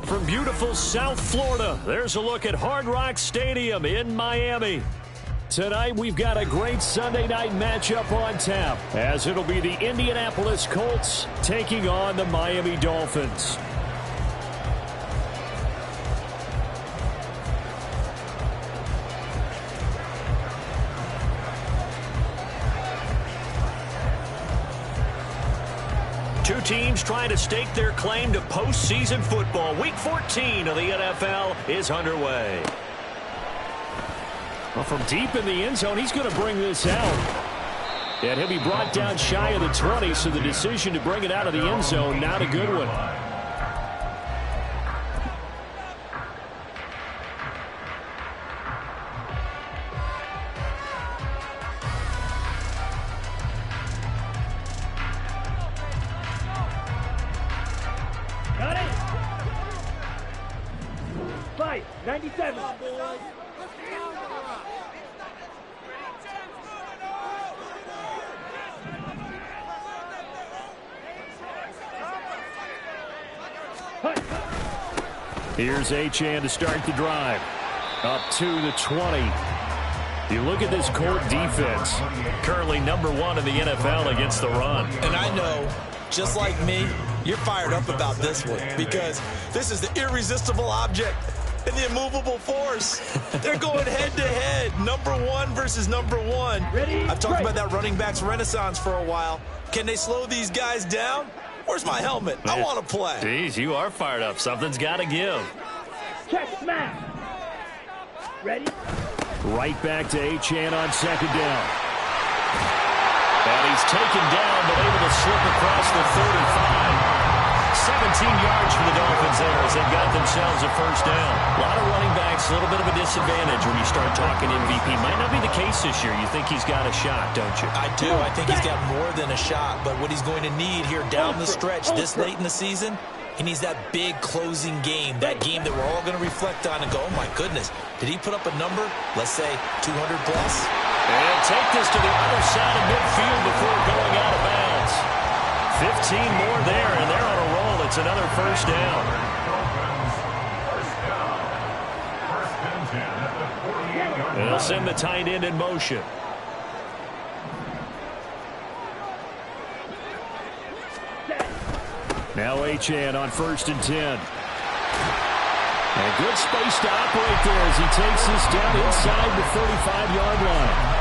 From beautiful South Florida, there's a look at Hard Rock Stadium in Miami. Tonight, we've got a great Sunday night matchup on tap, as it'll be the Indianapolis Colts taking on the Miami Dolphins. Two teams trying to stake their claim to postseason football. Week 14 of the NFL is underway. Well, from deep in the end zone, he's going to bring this out. And he'll be brought down shy of the 20, so the decision to bring it out of the end zone, not a good one. Got it. Fight, 97. Here's Achane to start the drive. Up to the 20. You look at this Colt defense. Currently #1 in the NFL against the run. And I know, just like me, you're fired up about this one because this is the irresistible object and the immovable force. They're going head-to-head, #1 versus #1. I've talked about that running backs renaissance for a while. Can they slow these guys down? Where's my helmet? I want to play. Jeez, you are fired up. Something's got to give. Check smash. Ready? Right back to Achane on second down. And he's taken down, but able to slip across the 35. 17 yards for the Dolphins there as they've got themselves a first down. A lot of running backs, a little bit of a disadvantage when you start talking MVP. Might not be the case this year. You think he's got a shot, don't you? I do. I think he's got more than a shot. But what he's going to need here down the stretch this late in the season, he needs that big closing game, that game that we're all going to reflect on and go, oh, my goodness, did he put up a number, let's say 200 plus? And take this to the other side of midfield before going out of bounds. 15 more there, and they're on a roll. It's another first down. And they'll send the tight end in motion. Now Achane on 1st and 10. And good space to operate there as he takes this down inside the 35-yard line.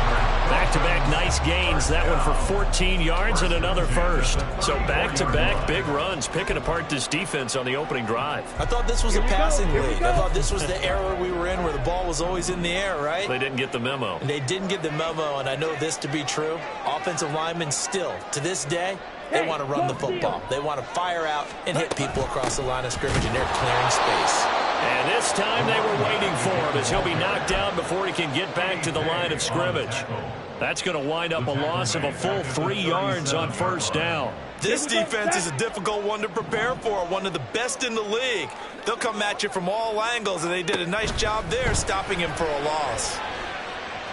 Back-to-back nice gains. That one for 14 yards and another first. So back-to-back big runs, picking apart this defense on the opening drive. I thought this was a passing league. I thought this was the era we were in where the ball was always in the air, right? They didn't get the memo. And they didn't get the memo, and I know this to be true. Offensive linemen still, to this day, they want to run the football. They want to fire out and hit people across the line of scrimmage, and they're clearing space. And this time they were waiting for him as he'll be knocked down before he can get back to the line of scrimmage. That's going to wind up a loss of a full 3 yards on first down. This defense is a difficult one to prepare for, one of the best in the league. They'll come at you from all angles, and they did a nice job there stopping him for a loss.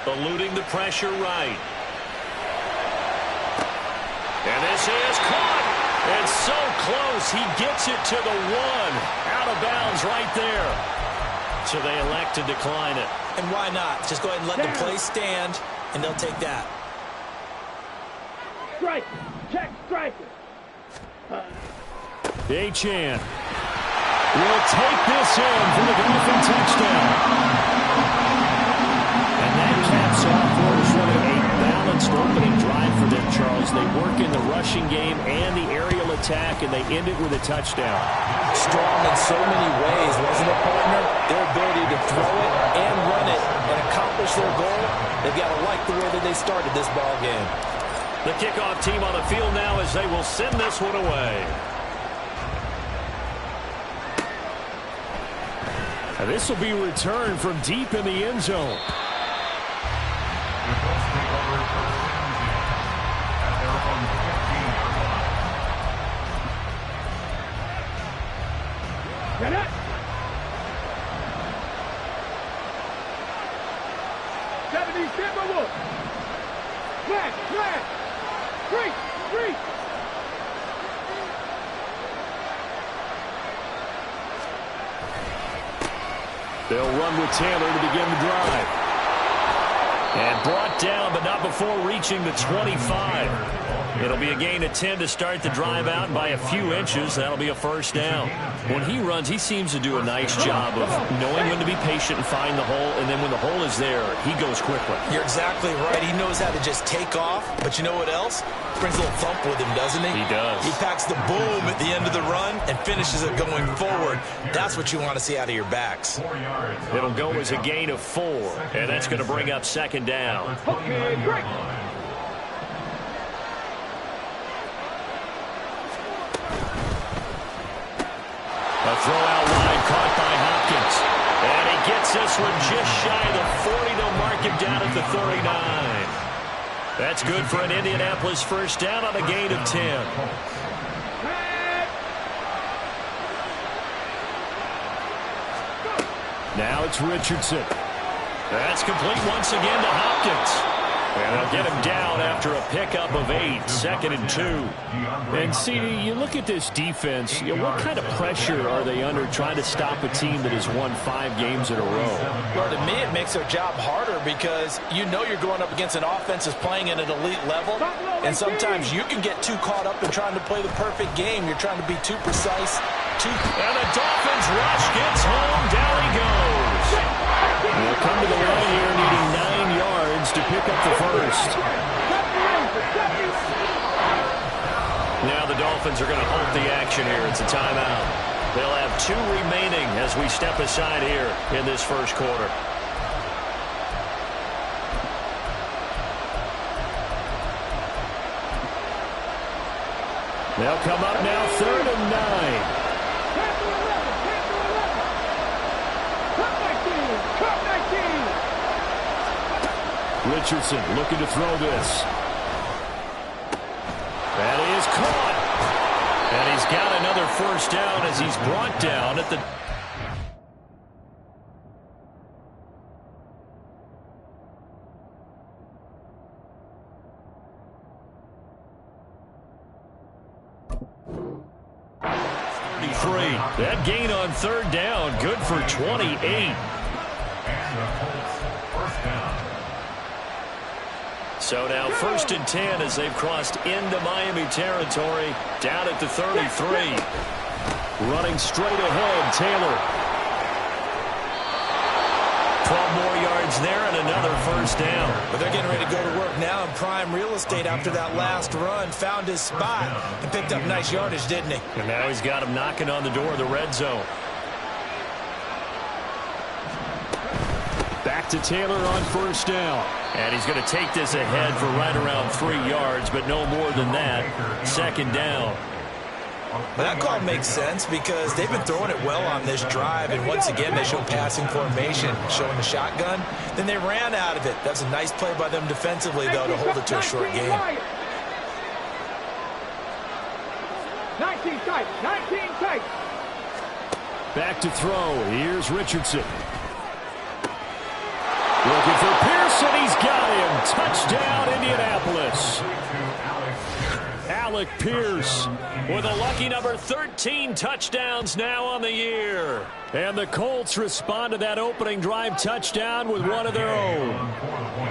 Eluding the pressure right. And this is caught. It's so close. He gets it to the 1. Out of bounds right there. So they elect to decline it. And why not? Just go ahead and let the play stand, and they'll take that. Strike. Check striker. Achane will take this in for the Dolphin touchdown. And that caps off what is really a balanced opening drive for them, Charles. They work in the rushing game and the aerial attack, and they end it with a touchdown. Strong in so many ways, wasn't it, partner? Their ability to throw it and run it and accomplish their goal, they've got to like the way that they started this ball game. The kickoff team on the field now as they will send this one away. And this will be returned from deep in the end zone. Get it! Flag! Three! They'll run with Taylor to begin the drive. And brought down, but not before reaching the 25. It'll be a gain of 10 to start the drive out by a few inches. That'll be a first down. When he runs, he seems to do a nice job of knowing when to be patient and find the hole, and then when the hole is there, he goes quickly. You're exactly right. He knows how to just take off, but you know what else? Brings a little thump with him, doesn't he? He does. He packs the boom at the end of the run and finishes it going forward. That's what you want to see out of your backs. It'll go as a gain of 4, and that's going to bring up second down. Okay, break. A throw out wide, caught by Hopkins. And he gets this one just shy of the 40. They'll mark him down at the 39. That's good for an Indianapolis first down on a gain of 10. Now it's Richardson. That's complete once again to Hopkins. And they'll get him down after a pickup of 8, 2nd and 2. And, CD, you look at this defense, what kind of pressure are they under trying to stop a team that has won 5 games in a row? Well, to me, it makes their job harder because you know you're going up against an offense that's playing at an elite level, and sometimes you can get too caught up in trying to play the perfect game. You're trying to be too precise. And the Dolphins rush gets home. Down he goes. They'll come to the line here needing 9 yards to pick up the first. Now the Dolphins are going to halt the action here. It's a timeout. They'll have 2 remaining as we step aside here in this first quarter. They'll come up now 3rd and 9. Richardson looking to throw this. That is caught. And he's got another first down as he's brought down at the... That gain on 3rd down, good for 28. So now 1st and 10 as they've crossed into Miami territory, down at the 33. Running straight ahead, Taylor. 12 more yards there and another first down. But they're getting ready to go to work now in prime real estate after that last run. Found his spot and picked up nice yardage, didn't he? And now he's got him knocking on the door of the red zone. Back to Taylor on first down. And he's going to take this ahead for right around 3 yards, but no more than that. 2nd down. But that call makes sense because they've been throwing it well on this drive, and once again they show passing formation, showing the shotgun. Then they ran out of it. That's a nice play by them defensively, though, to hold it to a short game. 19 tight. Back to throw. Here's Richardson. Looking for Pearson. He's got him. Touchdown, Indianapolis. Alec Pierce with a lucky number 13 touchdowns now on the year. And the Colts respond to that opening drive touchdown with one of their own.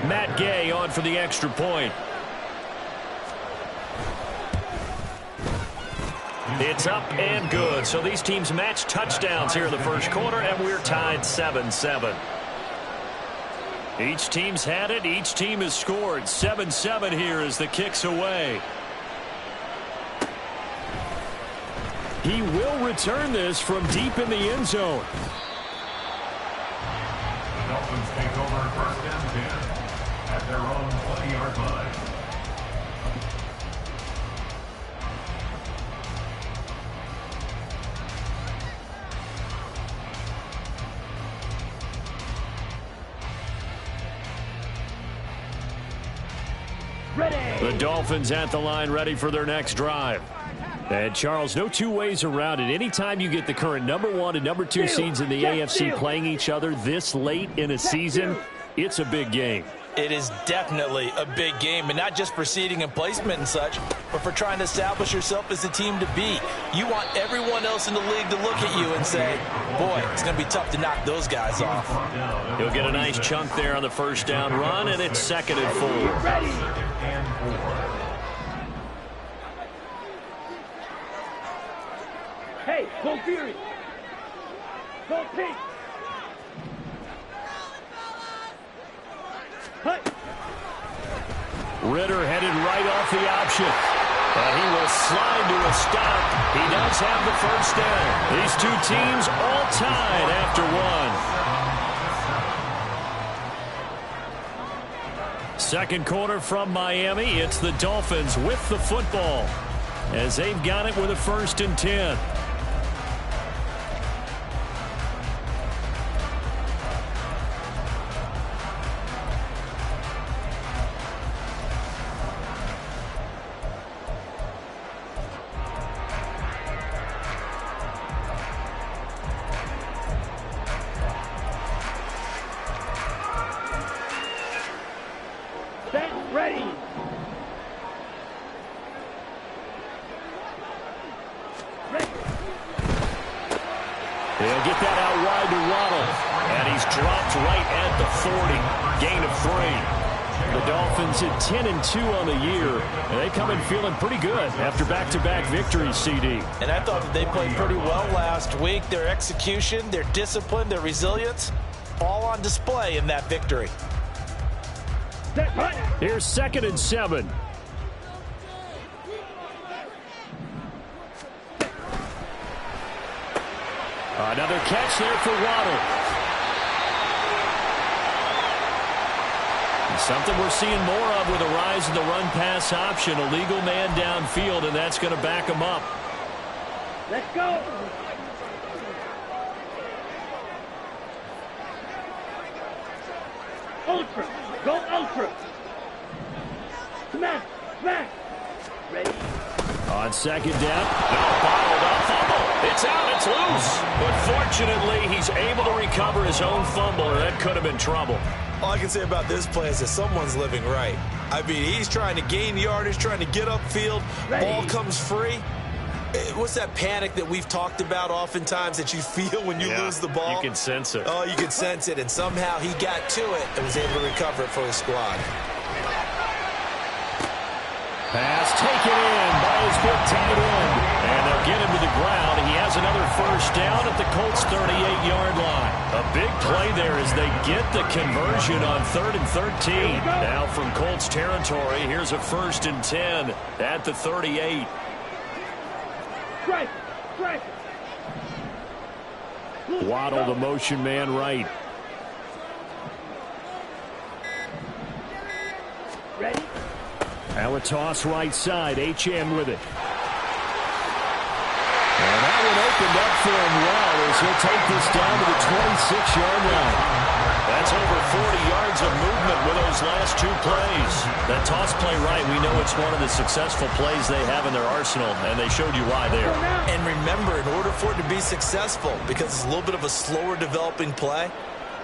Matt Gay on for the extra point. It's up and good. So these teams match touchdowns here in the first quarter, and we're tied 7-7. Each team's had it. Each team has scored. 7-7 here as the kick's away. He will return this from deep in the end zone. The Dolphins take over 1st and 10 at their own 20-yard line. The Dolphins at the line ready for their next drive. And, Charles, no two ways around it. Anytime you get the current #1 and #2 seeds in the AFC playing each other this late in a season, it's a big game. It is definitely a big game, and not just for seeding and placement and such, but for trying to establish yourself as a team to beat. You want everyone else in the league to look at you and say, boy, it's going to be tough to knock those guys off. He'll get a nice chunk there on the first down run, and it's 2nd and 4. Hey, go Fury. Go Pink. Ritter headed right off the option. But he will slide to a stop. He does have the first down. These two teams all tied after one. Second quarter from Miami. It's the Dolphins with the football as they've got it with a 1st and 10. Ready. He'll get that out wide to Waddle. And he's dropped right at the 40. Gain of 3. The Dolphins at 10-2 on the year. And they come in feeling pretty good after back-to-back victories, CD. And I thought that they played pretty well last week. Their execution, their discipline, their resilience, all on display in that victory. Here's 2nd and 7. Another catch there for Waddle. Something we're seeing more of with a rise in the run-pass option. A legal man downfield, and that's going to back him up. Let's go. Ultra. Go ultra. Smash. Smash. Ready. On 2nd down. Now bottled up. Fumble. It's out. It's loose. But fortunately, he's able to recover his own fumble, or that could have been trouble. All I can say about this play is that someone's living right. I mean, he's trying to gain yardage, trying to get upfield. Ball comes free. What's that panic that we've talked about oftentimes that you feel when you lose the ball? You can sense it. Oh, you can sense it, and somehow he got to it and was able to recover it for his squad. Pass taken in by his big tight end. And they'll get him to the ground. He has another first down at the Colts' 38-yard line. A big play there as they get the conversion on 3rd and 13. Now from Colts territory, here's a 1st and 10 at the 38. Strike. Strike. Waddle, the motion man right. Ready. Now a toss right side. Achane with it. And that one opened up for him well as he'll take this down to the 26-yard line. That's over 40 yards of movement with those last 2 plays. That toss play right, we know it's one of the successful plays they have in their arsenal, and they showed you why there. And remember, in order for it to be successful, because it's a little bit of a slower developing play,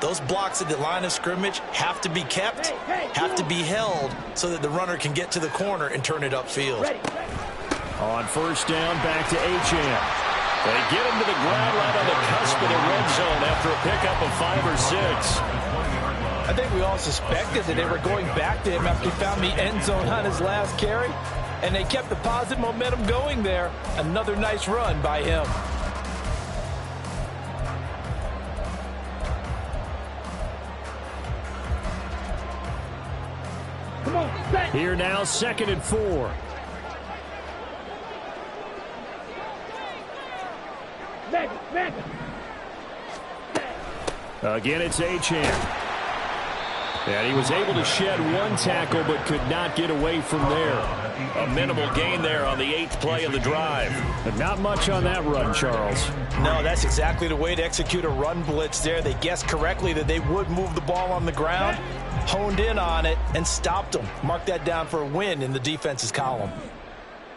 those blocks at the line of scrimmage have to be kept, have to be held, so that the runner can get to the corner and turn it upfield. On first down, back to Achane. They get him to the ground right on the cusp of the red zone after a pickup of 5 or 6. I think we all suspected that they were going back to him after he found the end zone on his last carry, and they kept the positive momentum going there. Another nice run by him. Come on, set. Here now, 2nd and 4. Again, it's Achane. And he was able to shed 1 tackle but could not get away from there. A minimal gain there on the 8th play of the drive. But not much on that run, Charles. No, that's exactly the way to execute a run blitz there. They guessed correctly that they would move the ball on the ground, honed in on it, and stopped them. Mark that down for a win in the defense's column.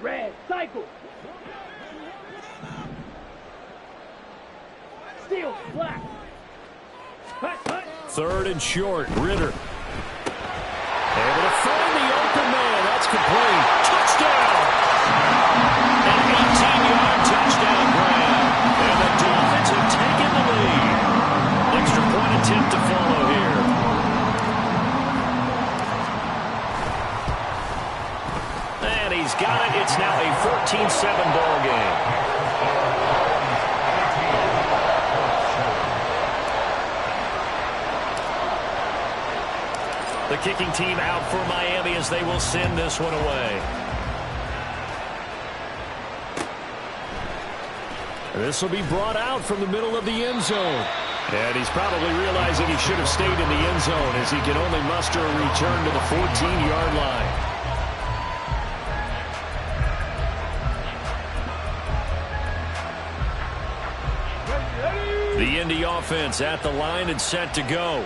Red, cycle. Steal, black. Hut, hut. 3rd and short. Ritter. Able to find the open man. That's complete. Touchdown! An 18-yard touchdown grab. And the Dolphins have taken the lead. Extra point attempt to follow here. And he's got it. It's now a 14-7 ball game. The kicking team out for Miami as they will send this one away. This will be brought out from the middle of the end zone. And he's probably realizing he should have stayed in the end zone as he can only muster a return to the 14-yard line. The Indy offense at the line and set to go.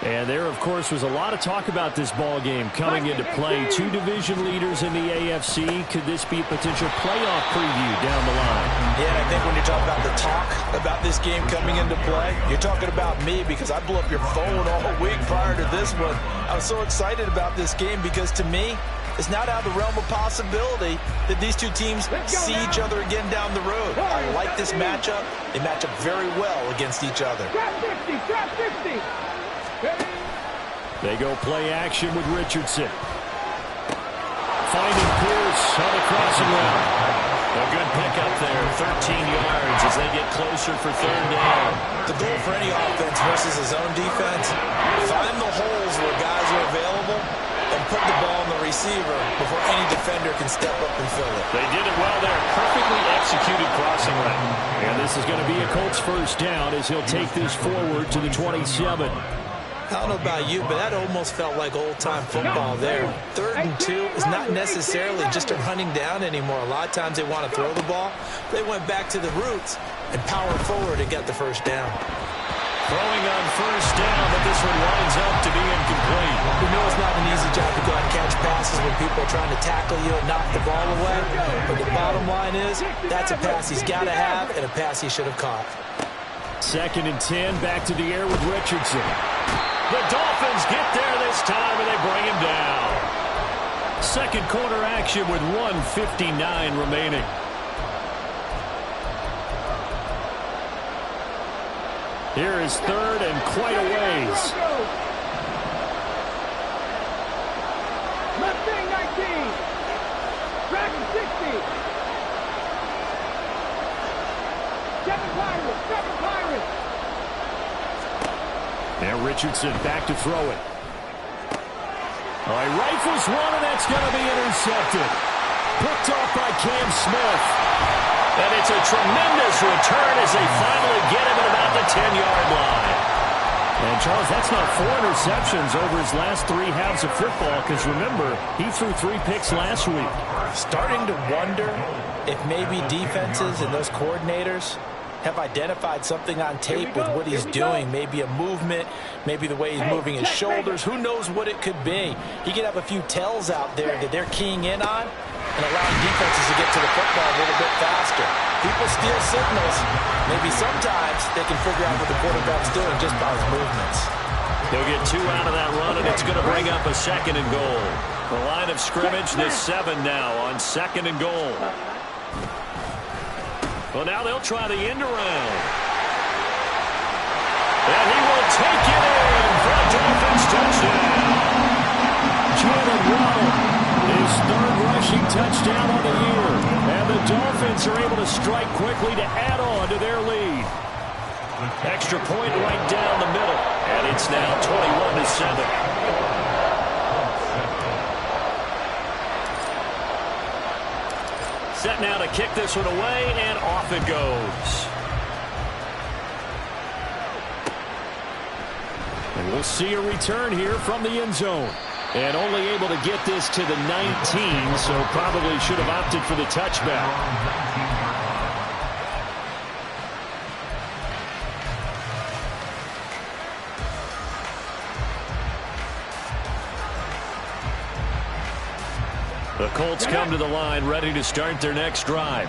And there, of course, was a lot of talk about this ball game coming into play. 2 division leaders in the AFC. Could this be a potential playoff preview down the line? Yeah, I think when you talk about the talk about this game coming into play, you're talking about me because I blew up your phone all week prior to this one. I was so excited about this game because to me, it's not out of the realm of possibility that these two teams see each other again down the road. I like this matchup. They match up very well against each other. Trap 50, trap 50. They go play action with Richardson. Finding Pierce on the crossing route. A good pickup there, 13 yards as they get closer for 3rd down. The goal for any offense versus his own defense, find the holes where guys are available and put the ball in the receiver before any defender can step up and fill it. They did it well there. Perfectly executed crossing route. And this is going to be a Colts 1st down as he'll take this forward to the 27. I don't know about you, but that almost felt like old-time football there. 3rd and 2 is not necessarily just a hunting down anymore. A lot of times they want to throw the ball. They went back to the roots and powered forward and got the 1st down. Throwing on 1st down, but this one winds up to be incomplete. You know it's not an easy job to go out and catch passes when people are trying to tackle you and knock the ball away. But the bottom line is, that's a pass he's got to have and a pass he should have caught. 2nd and 10, back to the air with Richardson. The Dolphins get there this time, and they bring him down. 2nd quarter action with 1:59 remaining. Here is 3rd and quite a ways. Left wing 19. Dragon 60. 7 Pirates, 7 Pirates. Now Richardson back to throw it. All right, rifles one, and that's going to be intercepted. Picked off by Cam Smith. And it's a tremendous return as they finally get him at about the 10-yard line. And, Charles, that's not 4 interceptions over his last 3 halves of football because, remember, he threw 3 picks last week. Starting to wonder if maybe defenses and those coordinators have identified something on tape with what he's doing. Maybe a movement, maybe the way he's moving his shoulders. Who knows what it could be? He could have a few tells out there that they're keying in on and allowing defenses to get to the football a little bit faster. People steal signals. Maybe sometimes they can figure out what the quarterback's doing just by his movements. They'll get 2 out of that run, and it's going to bring up a 2nd and goal. The line of scrimmage, this 7 now on 2nd and goal. Well, now they'll try the end around. And he will take it in for a Dolphins touchdown. Jalen Waddle, his 3rd rushing touchdown on the year. And the Dolphins are able to strike quickly to add on to their lead. Extra point right down the middle. And it's now 21-7. Set now to kick this one away, and off it goes. And we'll see a return here from the end zone. And only able to get this to the 19, so probably should have opted for the touchback. The Colts come to the line, ready to start their next drive.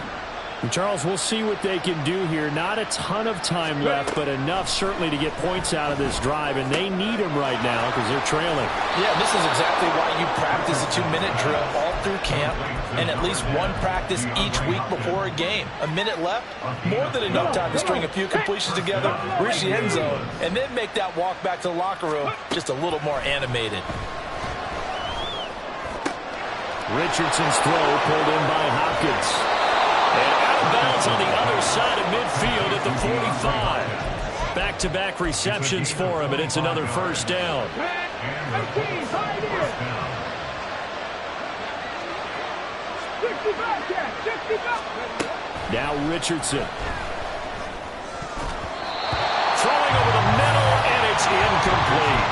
And Charles, we'll see what they can do here. Not a ton of time left, but enough certainly to get points out of this drive, and they need them right now because they're trailing. Yeah, this is exactly why you practice a 2-minute drill all through camp and at least one practice each week before a game. A minute left, more than enough time to string a few completions together, reach the end zone, and then make that walk back to the locker room just a little more animated. Richardson's throw pulled in by Hopkins. And out of bounds on the other side of midfield at the 45. Back-to-back receptions for him, and it's another first down. Now Richardson. Throwing over the middle, and it's incomplete.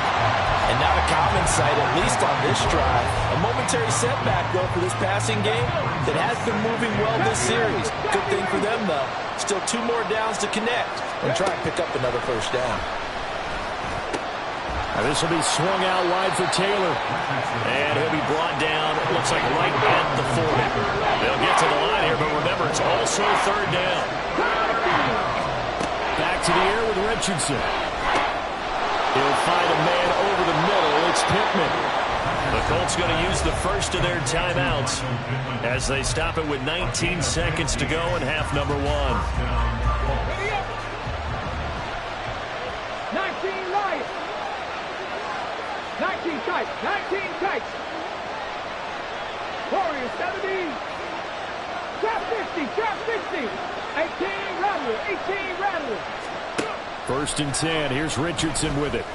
And not a common sight, at least on this drive. A momentary setback, though, for this passing game that has been moving well this series. Good thing for them, though. Still 2 more downs to connect and try and pick up another first down. Now this will be swung out wide for Taylor. And he'll be brought down, it looks like right at the 40. They'll get to the line here, but remember, it's also third down. Back to the air with Richardson. He'll find a man over the middle. It's Pittman. The Colts going to use the first of their timeouts as they stop it with 19 seconds to go in half number 1. 19 Lions. 19 tight. 19 tight. Warriors 70. Trap 50. Trap 60. 18 Rattler. 18 Rattler. First and 10. Here's Richardson with it.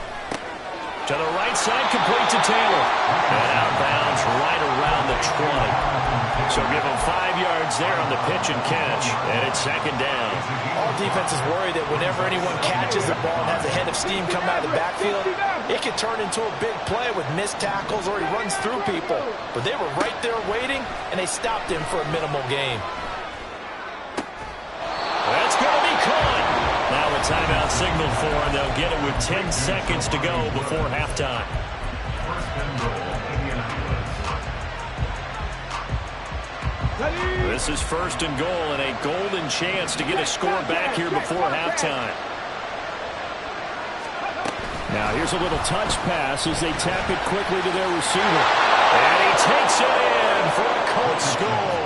To the right side, complete to Taylor. And out of bounds right around the 20. So give him 5 yards there on the pitch and catch. And it's second down. All defenses worry that whenever anyone catches the ball and has a head of steam come out of the backfield, it can turn into a big play with missed tackles or he runs through people. But they were right there waiting, and they stopped him for a minimal gain. That's going to be caught. Now a timeout signal for him. They'll get it with 10 seconds to go before halftime. This is first and goal and a golden chance to get a score back here before halftime. Now here's a little touch pass as they tap it quickly to their receiver. And he takes it in for a Colts score.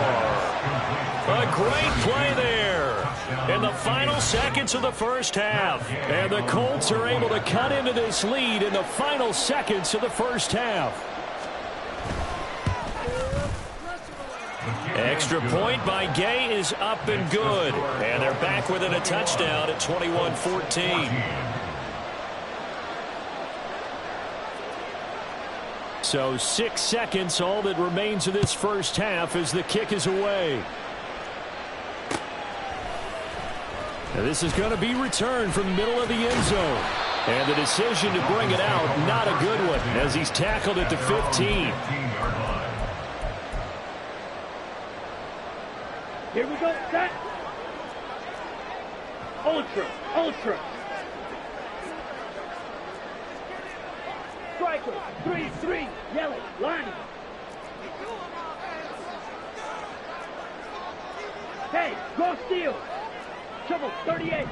A great play there in the final seconds of the first half. And the Colts are able to cut into this lead in the final seconds of the first half. Extra point by Gay is up and good. And they're back within a touchdown at 21-14. So 6 seconds, all that remains of this first half as the kick is away. Now this is going to be returned from the middle of the end zone. And the decision to bring it out, not a good one, as he's tackled at the 15. Here we go. Set. Ultra. Ultra. Striker. 3-3. Yellow. Line. Hey, go steal. Trouble. 38.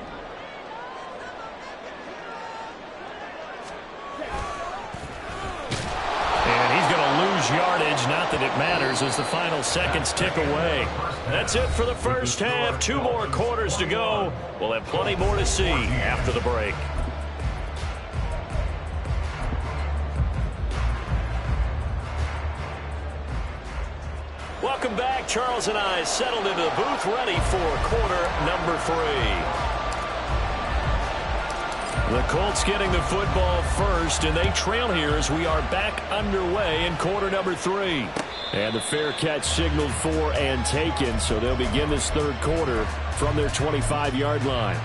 And he's going to lose yardage, not that it matters, as the final seconds tick away. That's it for the first half. 2 more quarters to go. We'll have plenty more to see after the break. Welcome back. Charles and I settled into the booth, ready for quarter number 3. The Colts getting the football first, and they trail here as we are back underway in quarter number 3. And the fair catch signaled for and taken, so they'll begin this third quarter from their 25-yard line.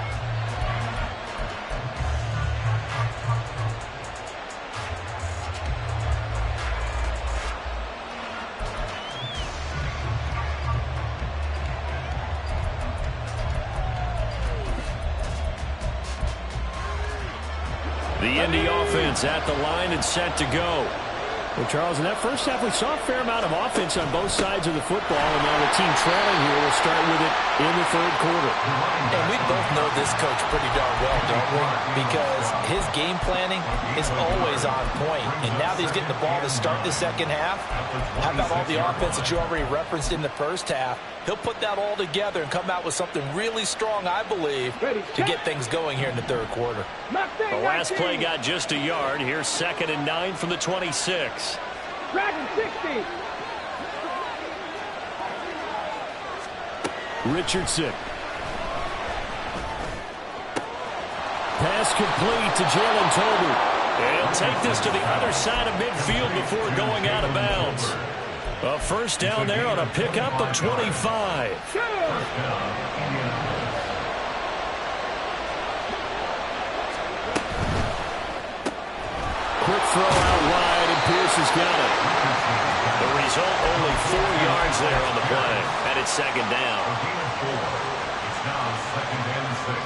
The Indy offense at the line and set to go. Well, Charles, in that first half, we saw a fair amount of offense on both sides of the football, and now the team trailing here will start with it in the third quarter. And we both know this coach pretty darn well, don't we? Because his game planning is always on point. And now that he's getting the ball to start the second half, how about all the offense that you already referenced in the first half? He'll put that all together and come out with something really strong, I believe, to get things going here in the third quarter. The last play got just a yard. Here's 2nd and 9 from the 26. Dragon 60. Richardson. Pass complete to Jalen Tolbert. He'll take this to the other side of midfield before going out of bounds. A first down there on a pickup of 25. Quick throw out wide, and Pierce has got it. The result, only 4 yards there on the play, and it's 2nd down. It's now 2nd and 6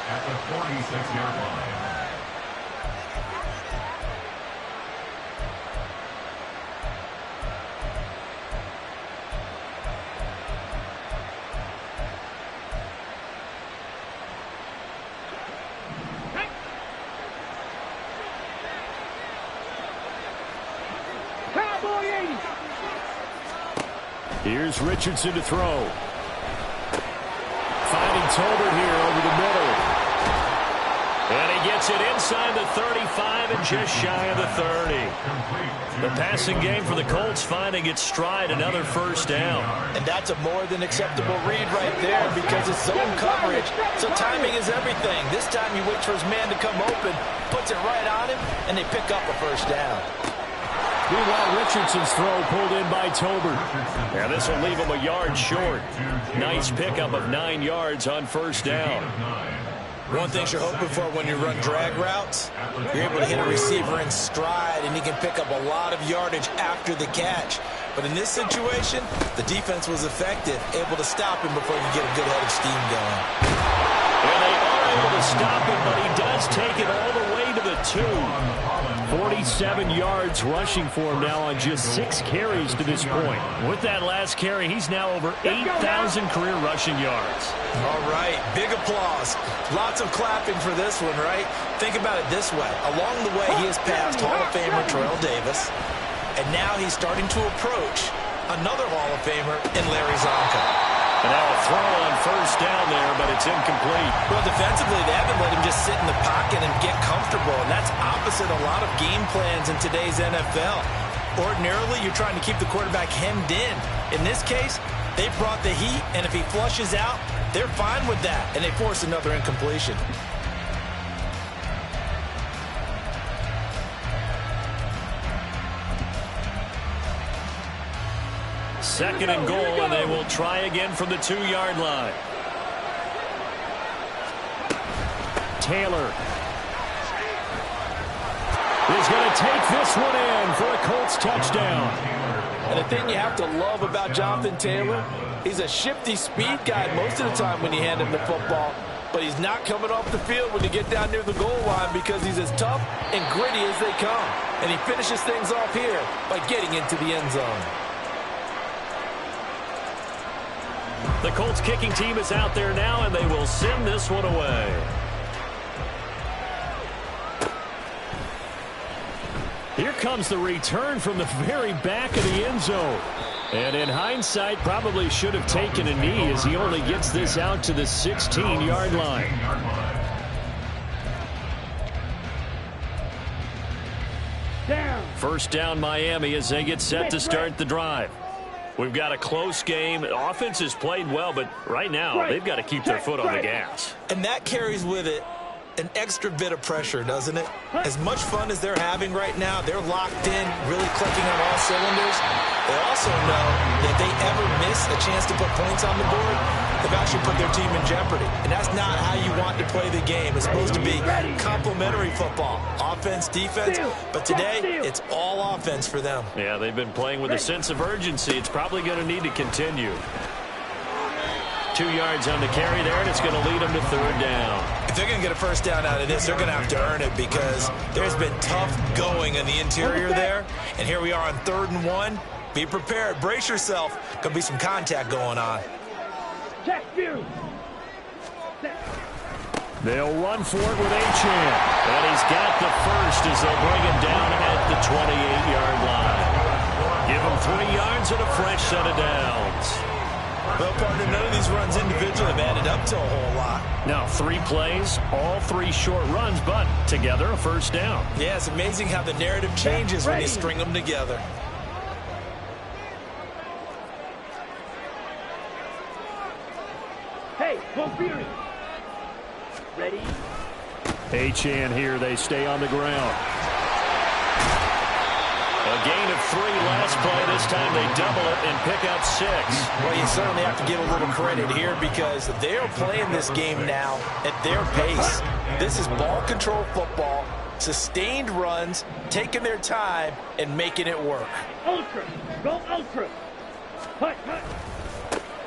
at the 46-yard line. Here's Richardson to throw. Finding Tolbert here over the middle. And he gets it inside the 35 and just shy of the 30. The passing game for the Colts finding its stride, another first down. And that's a more than acceptable read right there because it's zone coverage. So timing is everything. This time he waits for his man to come open, puts it right on him, and they pick up a first down. Meanwhile, Richardson's throw pulled in by Tolbert. Yeah, this will leave him a yard short. Nice pickup of 9 yards on first down. One thing you're hoping for when you run drag routes, you're able to hit a receiver in stride, and he can pick up a lot of yardage after the catch. But in this situation, the defense was effective, able to stop him before you get a good head of steam going. And they are able to stop him, but he does take it all the way to the 2. 47 yards rushing for him now on just 6 carries to this point. With that last carry, he's now over 8,000 career rushing yards. All right, big applause. Lots of clapping for this one, right? Think about it this way. Along the way, he has passed Hall of Famer Terrell Davis, and now he's starting to approach another Hall of Famer in Larry Zonka. And now a throw on first down there, but it's incomplete. Well, defensively, they haven't let him just sit in the pocket and get comfortable, and that's opposite a lot of game plans in today's NFL. Ordinarily, you're trying to keep the quarterback hemmed in. In this case, they brought the heat, and if he flushes out, they're fine with that, and they force another incompletion. Second and goal, and they will try again from the 2-yard line. Taylor is going to take this one in for a Colts touchdown. And the thing you have to love about Jonathan Taylor, he's a shifty speed guy most of the time when you hand him the football. But he's not coming off the field when you get down near the goal line because he's as tough and gritty as they come. And he finishes things off here by getting into the end zone. The Colts kicking team is out there now, and they will send this one away. Here comes the return from the very back of the end zone. And in hindsight, probably should have taken a knee as he only gets this out to the 16-yard line. First down Miami as they get set to start the drive. We've got a close game. The offense has played well, but right now they've got to keep their foot on the gas. And that carries with it an extra bit of pressure, doesn't it? As much fun as they're having right now, they're locked in, really clicking on all cylinders. They also know that if they ever miss a chance to put points on the board, they've actually put their team in jeopardy. And that's not how you want to play the game. It's supposed to be complementary football, offense, defense. But today, it's all offense for them. Yeah, they've been playing with a sense of urgency. It's probably going to need to continue. 2 yards on the carry there, and it's going to lead them to third down. If they're going to get a first down out of this, they're going to have to earn it because there's been tough going in the interior there. And here we are on 3rd and 1. Be prepared. Brace yourself. Could be some contact going on. Check view. They'll run for it with Achane. And he's got the first as they'll bring him down at the 28-yard line. Give him 3 yards and a fresh set of downs. Well, partner, none of these runs individually have added up to a whole lot. Now, 3 plays, all 3 short runs, but together a first down. Yeah, it's amazing how the narrative changes when you string them together. Hey, full fury. Ready? Achane here, they stay on the ground. A gain of 3 last play. This time they double it and pick up 6. Well, you certainly have to give a little credit here because they're playing this game now at their pace. This is ball control football, sustained runs, taking their time, and making it work. Ultra. Go ultra. Hut, hut.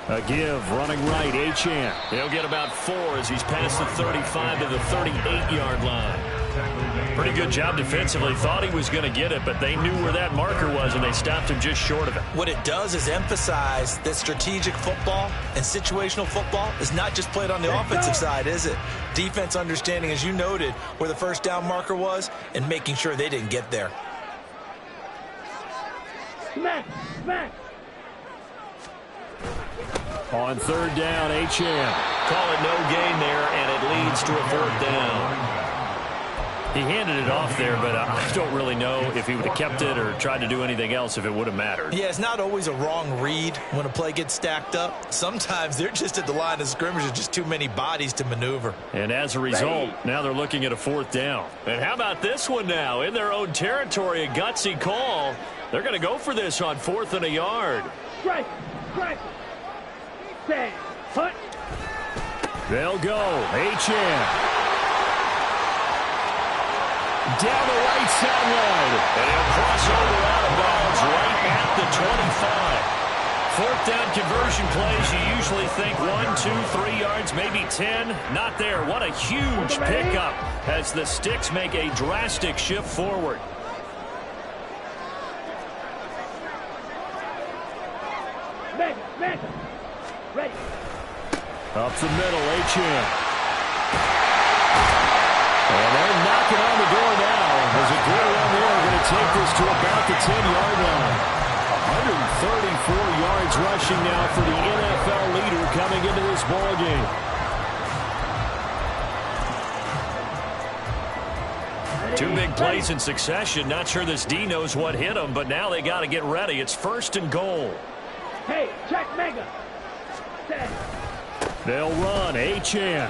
A give, running right, Achane. He'll get about 4 as he's past the 35 to the 38-yard line. Pretty good job defensively. Thought he was going to get it, but they knew where that marker was, and they stopped him just short of it. What it does is emphasize that strategic football and situational football is not just played on the offensive side, is it? Defense understanding, as you noted, where the first down marker was and making sure they didn't get there. Smack, smack. On 3rd down, Achane. Call it no gain there, and it leads to a 4th down. He handed it off there, but I don't really know if he would have kept it or tried to do anything else if it would have mattered. Yeah, it's not always a wrong read when a play gets stacked up. Sometimes they're just at the line of scrimmage. There's just too many bodies to maneuver. And as a result, now they're looking at a 4th down. And how about this one now? In their own territory, a gutsy call. They're going to go for this on 4th and a yard. Strike, strike. Stand, hut. They'll go. Achane. Down the right sideline. And he'll cross over out of bounds right at the 25. 4th down conversion plays, you usually think 1, 2, 3 yards, maybe 10. Not there. What a huge pickup as the Sticks make a drastic shift forward. Mega. Ready. Up the middle, Achane. And they're knocking on the door now. There's a good run there. Going to take this to about the 10-yard line. 134 yards rushing now for the NFL leader coming into this ball game. 2 big plays in succession. Not sure this D knows what hit him, but now they got to get ready. It's 1st and goal. Hey, check mega. Set. They'll run. Achane.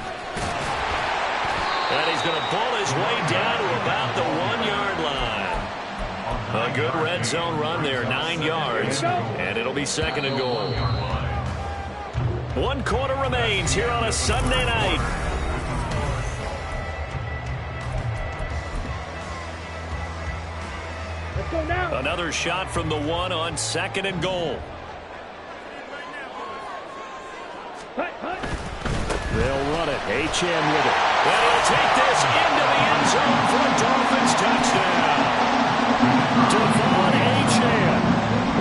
And he's going to pull his way down to about the 1-yard line. A good red zone run there, 9 yards, and it'll be 2nd and goal. 1 quarter remains here on a Sunday night. Let's go now. Another shot from the 1 on 2nd and goal. Hut. They'll run it. Achane with it. And he'll take this into the end zone for a Dolphins touchdown. Devon Achane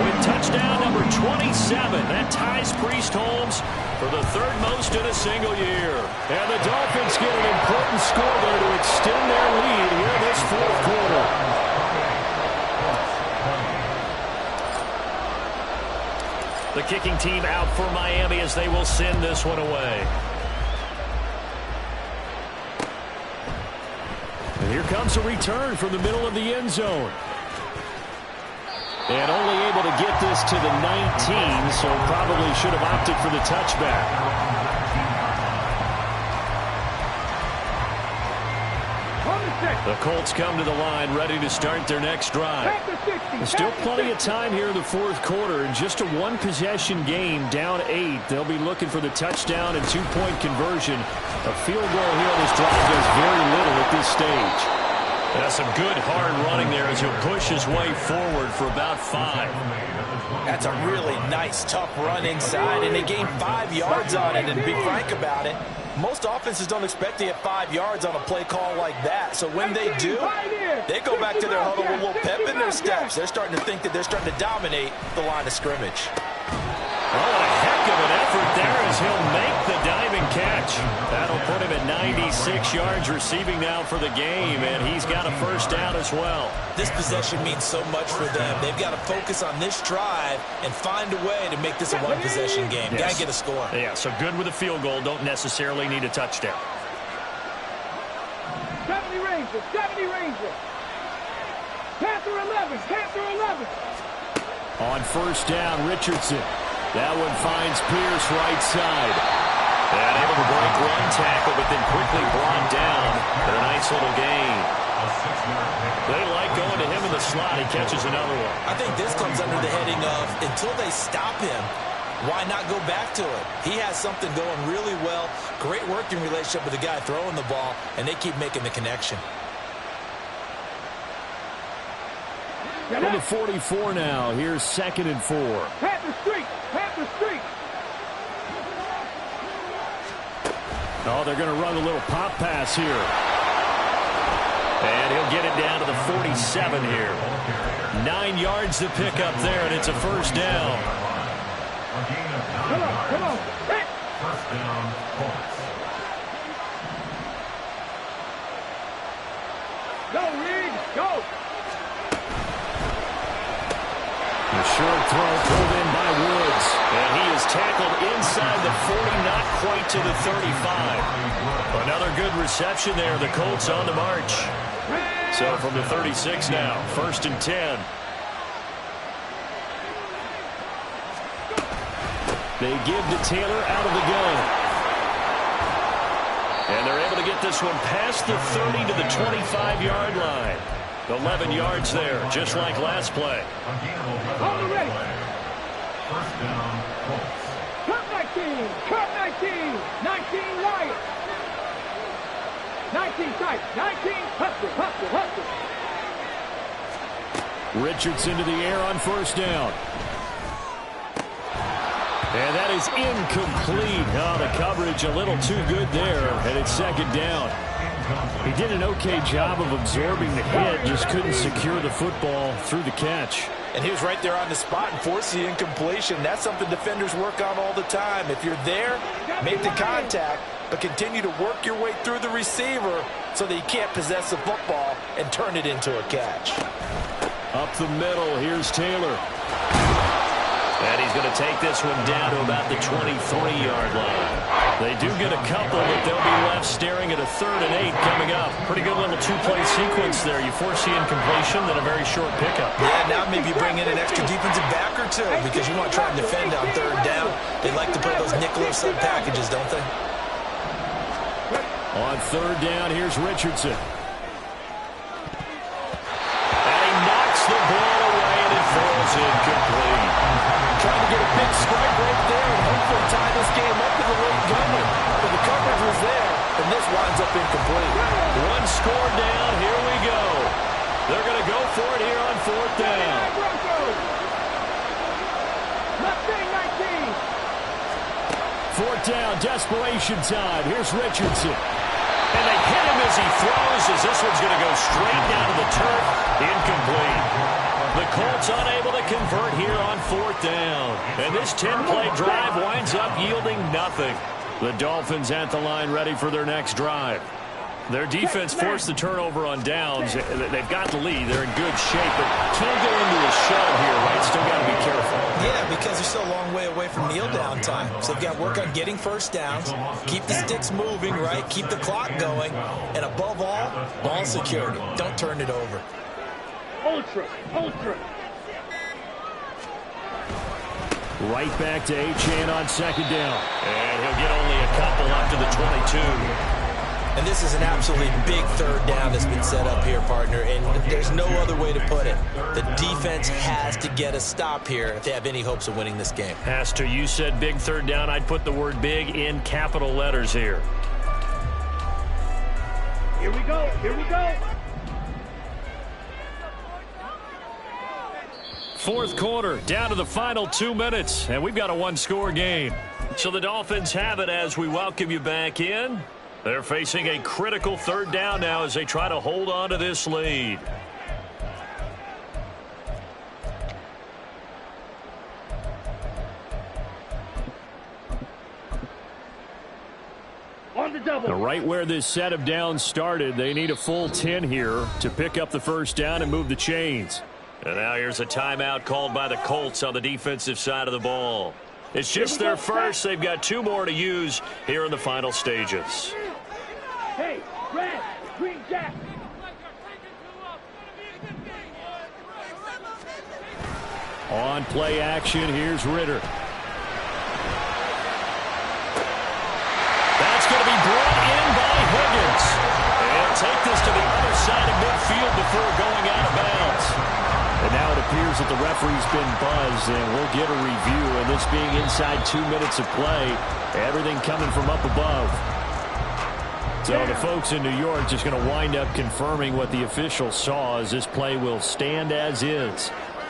with touchdown number 27. That ties Priest Holmes for the 3rd most in a single year. And the Dolphins get an important score there to extend their lead here this 4th quarter. The kicking team out for Miami as they will send this one away. And here comes a return from the middle of the end zone. And only able to get this to the 19, so probably should have opted for the touchback. The Colts come to the line ready to start their next drive. There's still plenty of time here in the 4th quarter. And just a 1-possession game, down 8. They'll be looking for the touchdown and 2-point conversion. A field goal here on this drive does very little at this stage. That's some good hard running there as he'll push his way forward for about 5. That's a really nice, tough run inside, and they gained 5 yards on it. And to be frank about it, Most offenses don't expect to get 5 yards on a play call like that. So when they do, they go back to their huddle with a little pep in their steps. They're starting to think that they're starting to dominate the line of scrimmage. Oh, a heck of an effort there as he'll make the diving catch. That'll put him at 96 yards receiving now for the game, and he's got a first down as well. This possession means so much for them. They've got to focus on this drive and find a way to make this a one-possession game. Yes. Got to get a score. Yeah, so good with a field goal. Don't necessarily need a touchdown. 70 Rangers, 70 Rangers. Panther 11, Panther 11. On first down, Richardson. That one finds Pierce right side. And able to break one tackle, but then quickly brought down for a nice little gain. They like going to him in the slot. He catches another one. I think this comes under the heading of, until they stop him, why not go back to it? He has something going really well. Great working relationship with the guy throwing the ball, and they keep making the connection. From the 44 now, here's 2nd and 4. Panther Street, Panther Street. Oh, they're going to run a little pop pass here. And he'll get it down to the 47 here. 9 yards to pick up there, and it's a first down. Come on, come on. Hit. First down, Colts. Go, Reed, go. A short throw pulled in by Woods. And he is tackled inside the 40, not quite to the 35. Another good reception there. The Colts on the march. So from the 36 now, 1st and 10. They give to Taylor out of the gun. And they're able to get this one past the 30 to the 25-yard line. 11 yards there, just like last play. On the ready. First down, Colts. Cut 19, cut 19. 19 Wyatt. 19 tight, 19 hustle, hustle, hustle. Richardson to the air on first down. And that is incomplete. Oh, the coverage a little too good there, and it's 2nd down. He did an okay job of absorbing the hit, just couldn't secure the football through the catch. And he was right there on the spot and forced the incompletion. That's something defenders work on all the time. If you're there, make the contact, but continue to work your way through the receiver so that you can't possess the football and turn it into a catch. Up the middle, here's Taylor. And he's going to take this one down to about the 23-yard line. They do get a couple, but they'll be left staring at a 3rd and 8 coming up. Pretty good little two-play sequence there. You force the incompletion, then a very short pickup. Yeah, now maybe you bring in an extra defensive back or two because you want to try and defend on 3rd down. They like to play those nickel or sub packages, don't they? On 3rd down, here's Richardson. And he knocks the ball away, and it falls incomplete. Trying to get a big strike right there and hopefully tie this game up to the late going. But the coverage was there, and this winds up incomplete. One score down, here we go. They're going to go for it here on 4th down. Mustang 19. 4th down, desperation time. Here's Richardson. And they hit him as he throws, as this one's going to go straight down to the turf. Incomplete. The Colts unable to convert here on 4th down. And this 10-play drive winds up yielding nothing. The Dolphins at the line ready for their next drive. Their defense forced the turnover on downs. They've got the lead. They're in good shape, but can't go into a shell here, right? Still got to be careful. Yeah, because they're still a long way away from kneel down time. So they've got to work on getting first downs, keep the sticks moving, right? Keep the clock going. And above all, ball security. Don't turn it over. Ultra, ultra. Right back to Achane on 2nd down. And he'll get only a couple up to the 22. And this is an absolutely big 3rd down that's been set up here, partner. And there's no other way to put it. The defense has to get a stop here if they have any hopes of winning this game. Has to. You said big 3rd down. I'd put the word big in capital letters here. Here we go, here we go. 4th quarter, down to the final 2 minutes, and we've got a one-score game. So the Dolphins have it as we welcome you back in. They're facing a critical third down now as they try to hold on to this lead. On the double. Right where this set of downs started, they need a full 10 here to pick up the first down and move the chains. And now here's a timeout called by the Colts on the defensive side of the ball. It's just their first. They've got 2 more to use here in the final stages. Hey, red, green jack. On play action, here's Ritter. That's going to be brought in by Higgins. And take this to the other side of midfield before going out of bounds. And now it appears that the referee's been buzzed, and we'll get a review. And this being inside 2 minutes of play, everything coming from up above. So the folks in New York just going to wind up confirming what the official saw, as this play will stand as is.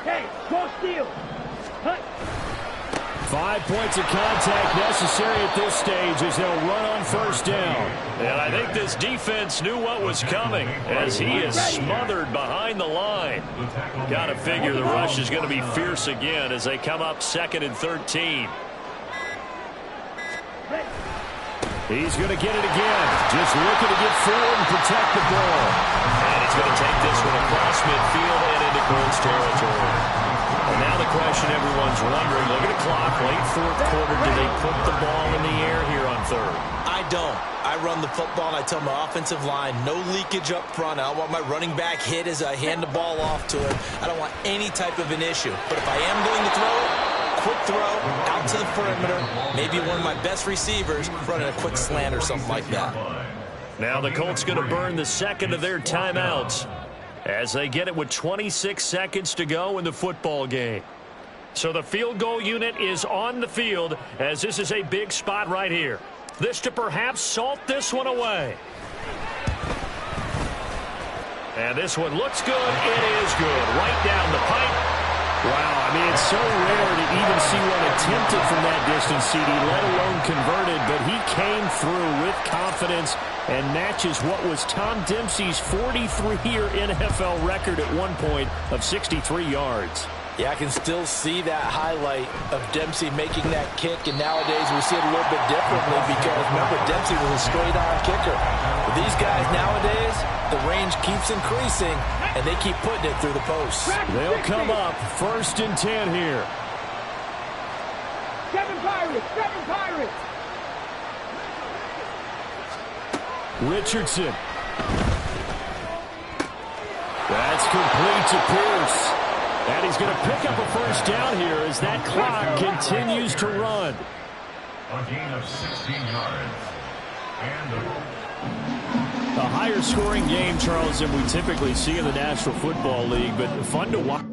Hey, go steal. 5 points of contact necessary at this stage as they'll run on first down. And I think this defense knew what was coming as he is smothered behind the line. Got to figure the rush is going to be fierce again as they come up 2nd and 13. He's going to get it again. Just looking to get forward and protect the ball. And he's going to take this one across midfield and into Colts territory. And now the question everyone's wondering, look at the clock, late 4th quarter, do they put the ball in the air here on 3rd? I don't. I run the football, and I tell my offensive line, no leakage up front. I don't want my running back hit as I hand the ball off to him. I don't want any type of an issue. But if I am going to throw it, quick throw, out to the perimeter, maybe one of my best receivers running a quick slant or something like that. Now the Colts going to burn the second of their timeouts as they get it with 26 seconds to go in the football game. So the field goal unit is on the field as this is a big spot right here. This to perhaps salt this one away. And this one looks good. It is good. Right down the pipe. Wow, I mean, it's so rare to even see one attempted from that distance, CD, let alone converted, but he came through with confidence and matches what was Tom Dempsey's 43-year NFL record at one point of 63 yards. Yeah, I can still see that highlight of Dempsey making that kick, and nowadays we see it a little bit differently because, remember, Dempsey was a straight-on kicker. But these guys nowadays, the range keeps increasing, and they keep putting it through the posts. They'll come up 1st and 10 here. 7 Pirates, 7 Pirates. Richardson. That's complete to Pierce. And he's going to pick up a first down here as that clock continues to run. A gain of 16 yards. And A higher scoring game, Charles, than we typically see in the National Football League, but fun to watch.